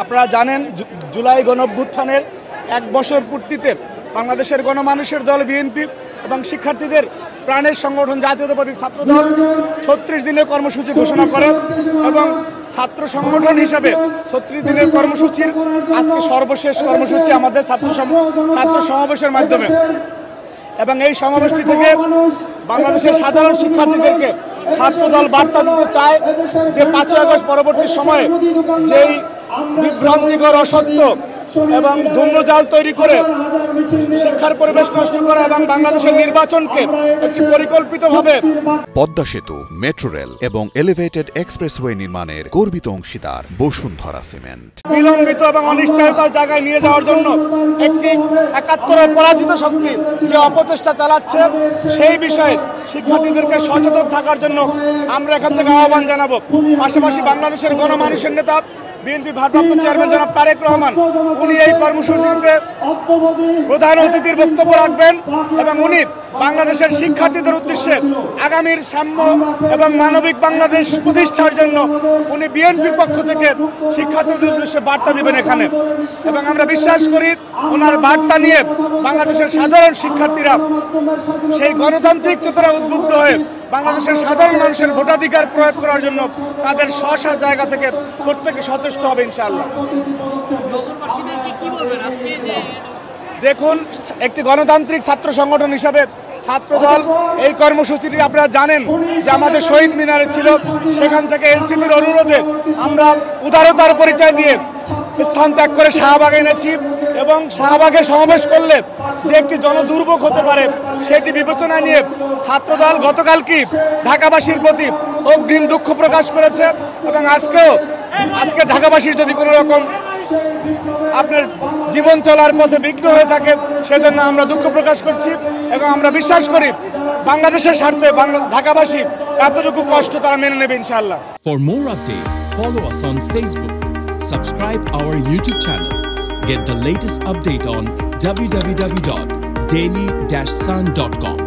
আপনারা জানেন জুলাই গণঅভ্যুত্থানের 1 বছর পূর্তিতে বাংলাদেশের গণমানুষের দল বিএনপি এবং শিক্ষার্থীদের প্রাণের সংগঠন জাতীয়তাবাদী ছাত্রদল 36 দিনের কর্মসূচি ঘোষণা করে এবং ছাত্র সংগঠন হিসাবে 36 দিনের কর্মসূচির আজকে সর্বশেষ কর্মসূচি আমাদের ছাত্র সমাবেশের মাধ্যমে। এবং এই সমাবেশটি থেকে বাংলাদেশের সাধারণ শিক্ষার্থীদেরকে ছাত্রদল বার্তা দিতে চায় যে 5ই আগস্ট পরবর্তী সময়ে যেই বিভ্রান্তিকর অসত্য এবং ধূম্রজাল তৈরি করে শিক্ষার পরিবেশ নষ্ট করা এবং বাংলাদেশের নির্বাচনকে একটি পরিকল্পিতভাবে পদ্মা সেতু, মেট্রো রেল এবং এলিভেটেড এক্সপ্রেসওয়ে নির্মাণের গর্বিত অংশীদার বসুন্ধরা সিমেন্ট বিলম্বিত এবং অনিশ্চয়তার জায়গায় নিয়ে যাওয়ার জন্য একটি 71 পরাজিত শক্তি যে অপচেষ্টা চালাচ্ছে সেই বিষয়ে শিক্ষার্থীদেরকে সচেতন থাকার জন্য আমরা এখান থেকে আহ্বান জানাবো। পাশাপাশি বাংলাদেশের গণমানুষের নেতা বিএনপি ভারপ্রাপ্ত চেয়ারম্যান জনাব তারেক রহমান উনি এই কর্মসূচিতে প্রধান অতিথির বক্তব্য রাখবেন এবং উনি বাংলাদেশের শিক্ষার্থীদের উদ্দেশ্যে আগামীর সাম্য এবং মানবিক বাংলাদেশ প্রতিষ্ঠার জন্য উনি বিএনপির পক্ষ থেকে শিক্ষার্থীদের উদ্দেশ্যে বার্তা দিবেন এখানে। এবং আমরা বিশ্বাস করি ওনার বার্তা নিয়ে বাংলাদেশের সাধারণ শিক্ষার্থীরা সেই গণতান্ত্রিক চেতনা উদ্বুদ্ধ হয়ে বাংলাদেশের সাধারণ মানুষের ভোটাধিকার প্রয়োগ করার জন্য তাদের স্ব জায়গা থেকে প্রত্যেকে সচেষ্ট হবে ইনশাআল্লাহ। দেখুন, একটি গণতান্ত্রিক ছাত্র সংগঠন হিসাবে ছাত্রদল এই কর্মসূচিটি আপনারা জানেন যে আমাদের শহীদ মিনারে ছিল, সেখান থেকে এনসিপির অনুরোধে আমরা উদারতার পরিচয় দিয়ে স্থান ত্যাগ করে শাহবাগে এনেছি এবং শাহবাগে সমাবেশ করলে যে একটি জনদুর্ভোগ হতে পারে সেটি বিবেচনায় নিয়ে ছাত্রদল গতকালকে ঢাকাবাসীর প্রতি অগ্রিম দুঃখ প্রকাশ করেছে এবং আজকে ঢাকাবাসীর যদি কোনো রকম আপনার জীবন চলার পথে বিঘ্ন হয়ে থাকে সেজন্য আমরা দুঃখ প্রকাশ করছি এবং আমরা বিশ্বাস করি বাংলাদেশের স্বার্থে ঢাকাবাসী এতটুকু কষ্ট তারা মেনে নেবে ইনশাআল্লাহ। For more updates, follow us on Facebook, subscribe our YouTube channel, get the latest update on www.daily-sun.com.